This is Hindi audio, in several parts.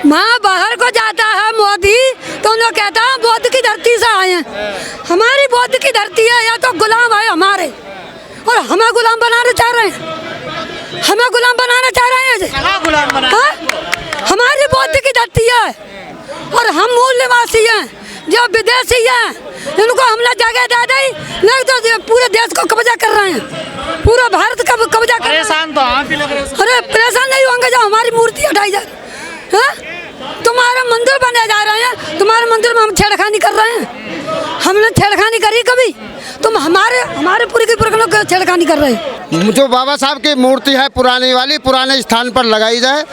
वहाँ बाहर को जाता है मोदी तो उन्हें कहता है बौद्ध की धरती से आए हैं। हमारी बौद्ध की धरती है, या तो गुलाम है हमारे, और हमें गुलाम बनाना चाह रहे हैं। हमें गुलाम बनाना चाह रहे हैं। गुलाम बना हमारी बौद्ध की धरती है और हम मूल निवासी हैं। जो विदेशी हैं इनको हमने जगह दे दी, नहीं तो पूरे देश को कब्जा कर रहे हैं, पूरा भारत का कब्जा कर रहे हैं। परेशान तो आप भी लग रहे हैं। अरे परेशान नहीं होंगे जो हमारी मूर्ति हटाई जाए। तुम्हारे मंदिर बने जा रहे हैं, तुम्हारे मंदिर में हम छेड़खानी कर रहे हैं। हमने छेड़खानी करी कभी? तुम हमारे पूरी की पूरी लोग छेड़खानी कर रहे हैं। जो बाबा साहब की मूर्ति है पुरानी वाली, पुराने स्थान पर लगाई जाए,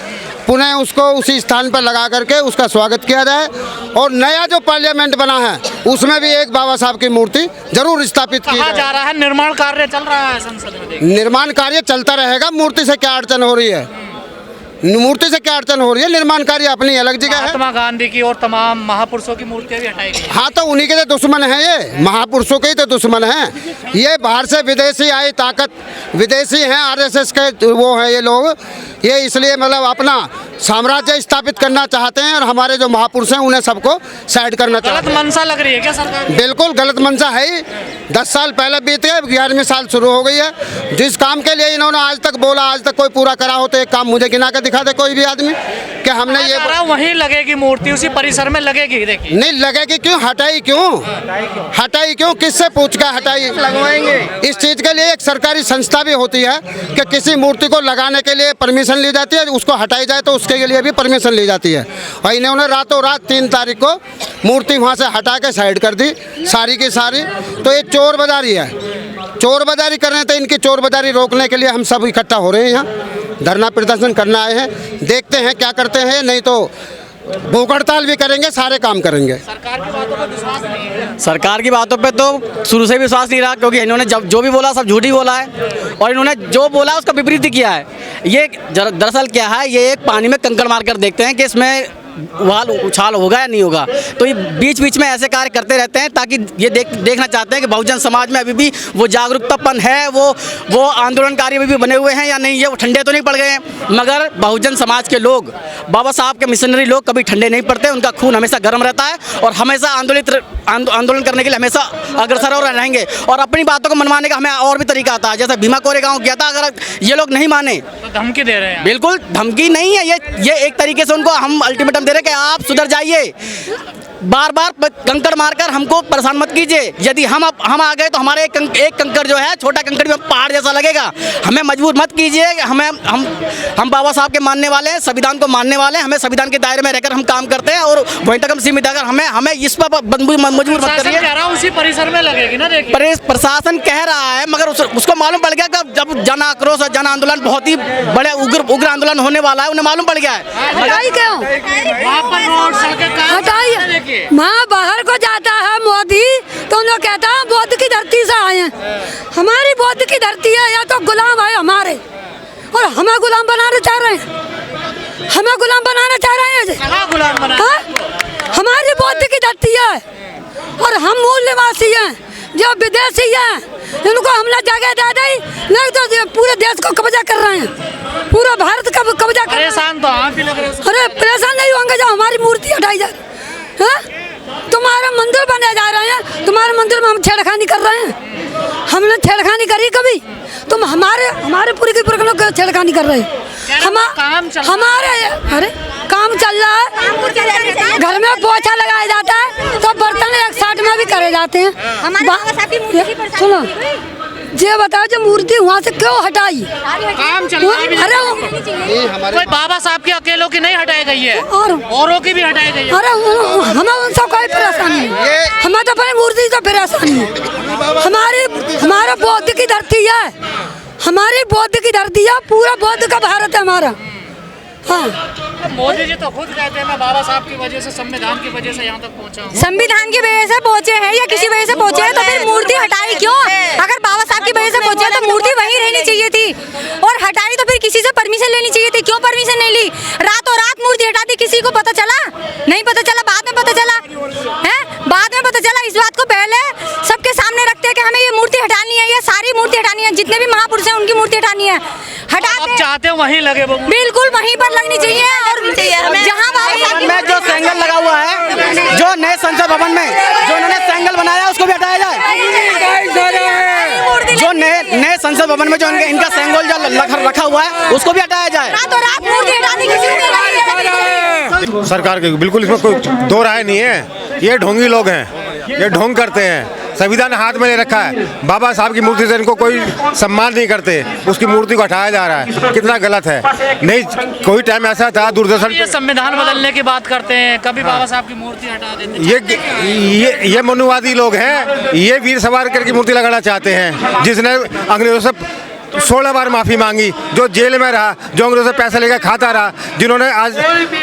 पुनः उसको उसी स्थान पर लगा करके उसका स्वागत किया जाए। और नया जो पार्लियामेंट बना है उसमें भी एक बाबा साहब की मूर्ति जरूर स्थापित की कहा जाए। जा रहा है निर्माण कार्य चल रहा है संसद में। देखिए निर्माण कार्य चलता रहेगा, मूर्ति से क्या अड़चन हो रही है? मूर्ति से क्या अड़चन हो रही है? निर्माण कार्य अपनी अलग जगह है। महात्मा गांधी की और तमाम महापुरुषों की मूर्तियां भी हटाई गई। हाँ, तो उन्हीं के तो दुश्मन हैं, ये महापुरुषों के ही तो दुश्मन हैं। ये बाहर से विदेशी आई ताकत, विदेशी हैं, आरएसएस के वो हैं ये लोग। ये इसलिए मतलब अपना साम्राज्य स्थापित करना चाहते हैं और हमारे जो महापुरुष हैं उन्हें सबको साइड करना चाहते गलत हैं। मंशा लग रही है क्या सरकार? बिल्कुल गलत मंशा है ही। 10 साल पहले बीत गए, 11वें साल शुरू हो गई है। जिस काम के लिए इन्होंने आज तक बोला, आज तक कोई पूरा करा हो तो एक काम मुझे गिना के दिखा दे कोई भी आदमी कि हमने ये वहीं लगेगी मूर्ति, उसी परिसर में लगेगी। देखिए नहीं लगेगी क्यों? हटाई क्यों? किससे पूछ कर हटाई? लगवाएंगे। इस चीज के लिए एक सरकारी संस्था भी होती है कि किसी मूर्ति को लगाने के लिए परमिशन ली जाती है, उसको हटाई जाए तो उसके लिए भी परमिशन ली जाती है। और इन्होंने रातों रात 3 तारीख को मूर्ति वहाँ से हटा के साइड कर दी सारी की सारी। तो ये चोर बाजारी है, चोर बाजारी कर रहे हैं। तो इनकी चोर बाजारी रोकने के लिए हम सब इकट्ठा हो रहे हैं, यहाँ धरना प्रदर्शन करना आए हैं। देखते हैं क्या करते हैं, नहीं तो भूख हड़ताल भी करेंगे, सारे काम करेंगे। सरकार की बातों पर विश्वास नहीं है। सरकार की बातों पे तो शुरू से विश्वास नहीं रहा, क्योंकि इन्होंने जो भी बोला सब झूठी बोला है और इन्होंने जो बोला उसका विपरीत किया है। ये दरअसल क्या है, ये एक पानी में कंकड़ मार कर देखते हैं कि इसमें उछाल होगा या नहीं होगा। तो ये बीच बीच में ऐसे कार्य करते रहते हैं ताकि ये देखना चाहते हैं कि बहुजन समाज में अभी भी वो जागरूकतापन है, वो आंदोलनकारी अभी भी बने हुए हैं या नहीं, ये वो ठंडे तो नहीं पड़ गए हैं। मगर बहुजन समाज के लोग, बाबा साहब के मिशनरी लोग कभी ठंडे नहीं पड़ते, उनका खून हमेशा गर्म रहता है और हमेशा आंदोलन करने के लिए हमेशा अग्रसर और रहेंगे। और अपनी बातों को मनवाने का हमें और भी तरीका आता है, जैसे भीमा कोरेगांव किया था। अगर ये लोग नहीं माने तो धमकी दे रहे हैं। बिल्कुल धमकी नहीं है, ये एक तरीके से उनको हम अल्टीमेटम दे रहे हैं कि आप सुधर जाइए, बार बार कंकड़ मारकर हमको परेशान मत कीजिए। यदि हम आ गए तो हमारे एक कंकड़ जो है, छोटा कंकड़ भी पहाड़ जैसा लगेगा। हमें मजबूर मत कीजिए। हम बाबा साहब के मानने वाले हैं, संविधान को मानने वाले हैं, हमें संविधान के दायरे में रहकर हम काम करते हैं और वहीं तक हम सीमित आकर हमें इस पर मजबूर मत करिए। उसी परिसर में लगेगी ना। देखिए प्रशासन कह रहा है, मगर उसको मालूम पड़ गया कि जब जन आक्रोश और जन आंदोलन बहुत ही बड़े उग्र आंदोलन होने वाला है, उन्हें मालूम पड़ गया है। हटाई क्यों? हटाई वहाँ बाहर को जाता है मोदी तो उन्हें कहता है बौद्ध की धरती से आए हैं। हमारी बौद्ध की धरती है, या तो गुलाम है हमारे, और हमें गुलाम बनाना चाह रहे हैं। हमें गुलाम बनाना चाह रहे हैं। गुलाम बना हमारी बौद्ध की धरती है और हम मूल निवासी हैं। जो विदेशी हैं इनको हमने जगह दे दी, नहीं तो पूरे देश को कब्जा कर रहे हैं, पूरा भारत का कब्जा कर रहे हैं। परेशान तो आप भी लग रहे हैं। अरे परेशान नहीं होंगे जो हमारी मूर्ति हटाई जाए। तुम्हारे मंदिर बने जा रहे हैं, तुम्हारे मंदिर में हम छेड़खानी कर रहे हैं। हमने छेड़खानी करी कभी? तुम हमारे पूरी की पूरी लोग छेड़खानी कर रहे हैं। अरे काम चल रहा है, घर में पोछा लगाया जाता है तो बर्तन एक साइड में भी करे जाते हैं। सुनो, ये बताओ जो मूर्ति वहाँ से क्यों हटाई? काम चल रहा है। अरे कोई बाबा साहब की अकेलों की नहीं हटाई गई है, औरों की भी हटाई गई है। अरे हमें उनसे कोई परेशानी नहीं, हमें तो अपनी मूर्ति से परेशानी है। हमारा बौद्ध की धरती है, हमारी बौद्ध की धरती है, पूरा बौद्ध का भारत है हमारा। हाँ, मोदी जी तो खुद कहते हैं मैं बाबा साहब की वजह से, संविधान की वजह से यहाँ तक पहुँचा हूँ। संविधान की वजह से पहुँचे हैं या किसी वजह से पहुँचे हैं, तो फिर मूर्ति हटाई क्यों? अगर बाबा साहब की वजह से पहुँचे तो मूर्ति वहीं रहनी चाहिए थी, और हटाई तो फिर किसी से परमिशन लेनी चाहिए थी। क्यों परमिशन नहीं ली? रातों रात मूर्ति हटा दी, किसी को पता चला? नहीं पता चला, बाद में पता चला है। बाद में पता चला। इस बात को पहले सबके सामने रखते हैं कि हमें ये मूर्ति हटानी है, ये सारी मूर्ति हटानी है, जितने भी महापुरुष हैं उनकी मूर्ति हटानी है। हटा आप चाहते हो वहीं लगे वो? बिल्कुल वहीं पर लगनी चाहिए, और जहाँ नए संसद भवन में जो इन्होंने सेंगल बनाया उसको भी हटाया जाए। जो नए संसद भवन में जो इनका सेंगल जो रखा हुआ है उसको भी हटाया जाए। रातों रात मूर्ति हटाने की किसी ने सरकार के बिल्कुल इसमें कोई दो राय नहीं है। ये ढोंगी लोग हैं, ये ढोंग करते हैं। संविधान हाथ में ले रखा है, बाबा साहब की मूर्ति से इनको कोई सम्मान नहीं करते, उसकी मूर्ति को हटाया जा रहा है, कितना गलत है। नहीं, कोई टाइम ऐसा था दूरदर्शन ये संविधान बदलने की बात करते हैं, कभी बाबा साहब की मूर्ति हटा देते हैं। ये मनुवादी लोग हैं। ये वीर सावरकर की मूर्ति लगाना चाहते हैं, जिसने अंग्रेजों से 16 बार माफ़ी मांगी, जो जेल में रहा, जो अंग्रेजों से पैसे लेकर खाता रहा, जिन्होंने आज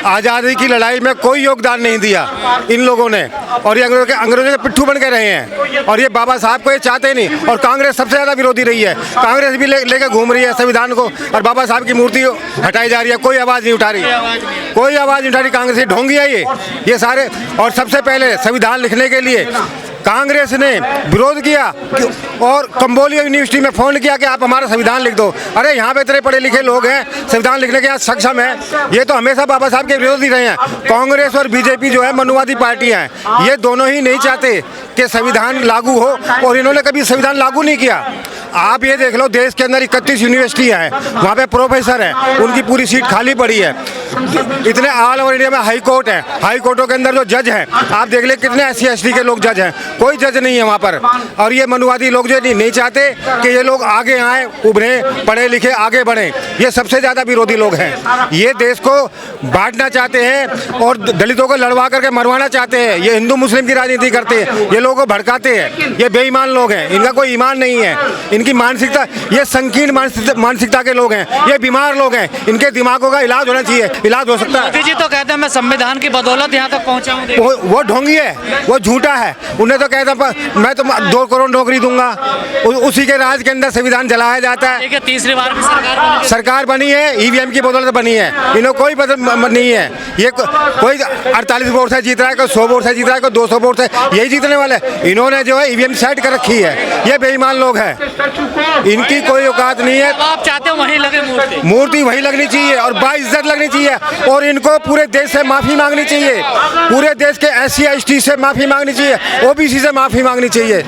आज़ादी की लड़ाई में कोई योगदान नहीं दिया इन लोगों ने, और ये अंग्रेजों के पिट्ठू बन के रहे हैं। और ये बाबा साहब को ये चाहते नहीं। और कांग्रेस सबसे ज़्यादा विरोधी रही है। कांग्रेस भी लेकर घूम रही है संविधान को, और बाबा साहब की मूर्ति हटाई जा रही है, कोई आवाज़ नहीं उठा रही, कोई आवाज़ नहीं उठा रही। कांग्रेस ढोंगी है ये सारे। और सबसे पहले संविधान लिखने के लिए कांग्रेस ने विरोध किया और कंबोलिया यूनिवर्सिटी में फ़ोन किया कि आप हमारा संविधान लिख दो। अरे यहाँ पे इतने पढ़े लिखे लोग हैं, संविधान लिखने के यहाँ सक्षम है। ये तो हमेशा बाबा साहब के विरोधी रहे हैं। कांग्रेस और बीजेपी जो है मनुवादी पार्टियाँ हैं, ये दोनों ही नहीं चाहते कि संविधान लागू हो, और इन्होंने कभी संविधान लागू नहीं किया। आप ये देख लो, देश के अंदर 31 यूनिवर्सिटियाँ हैं, वहाँ पे प्रोफेसर हैं, उनकी पूरी सीट खाली पड़ी है। इतने ऑल ओवर इंडिया में हाई कोर्ट है, हाई कोर्टों के अंदर जो जज हैं, आप देख ले कितने SC ST के लोग जज हैं, कोई जज नहीं है वहाँ पर। और ये मनुवादी लोग जो नहीं चाहते कि ये लोग आगे आएँ, उभरें, पढ़े लिखे आगे बढ़ें। ये सबसे ज़्यादा विरोधी लोग हैं। ये देश को बांटना चाहते हैं और दलितों को लड़वा करके मरवाना चाहते हैं। ये हिंदू मुस्लिम की राजनीति करते हैं, ये लोगों को भड़काते हैं। ये बेईमान लोग हैं, इनका कोई ईमान नहीं है। इनकी मानसिकता, ये संकीर्ण मानसिकता के लोग हैं, ये बीमार लोग हैं। इनके दिमागों का इलाज होना चाहिए, इलाज हो सकता है। मोदी जी तो कहते हैं मैं संविधान की बदौलत यहाँ तक पहुँचा हूँ। वो ढोंगी है, वो झूठा है। उन्हें तो कहता मैं तो 2 करोड़ नौकरी दूंगा, उसी के राज के अंदर संविधान जलाया जाता है। तीसरी बार भी सरकार बनी है, EVM की बदौलत बनी है। इन्हें कोई पता नहीं है। ये कोई 48 वोट से जीत रहा है, कोई 100 वोट से जीत रहा है, कोई 200 वोट से, यही जीतने वाले। इन्होंने जो है EVM सेट कर रखी है। ये बेईमान लोग हैं, इनकी कोई औकात नहीं है। आप चाहते हो वहीं लगे मूर्ति वहीं लगनी चाहिए और बाइज्जत लगनी चाहिए। और इनको पूरे देश से माफ़ी मांगनी चाहिए, पूरे देश के SC ST से माफ़ी मांगनी चाहिए, OBC से माफ़ी मांगनी चाहिए।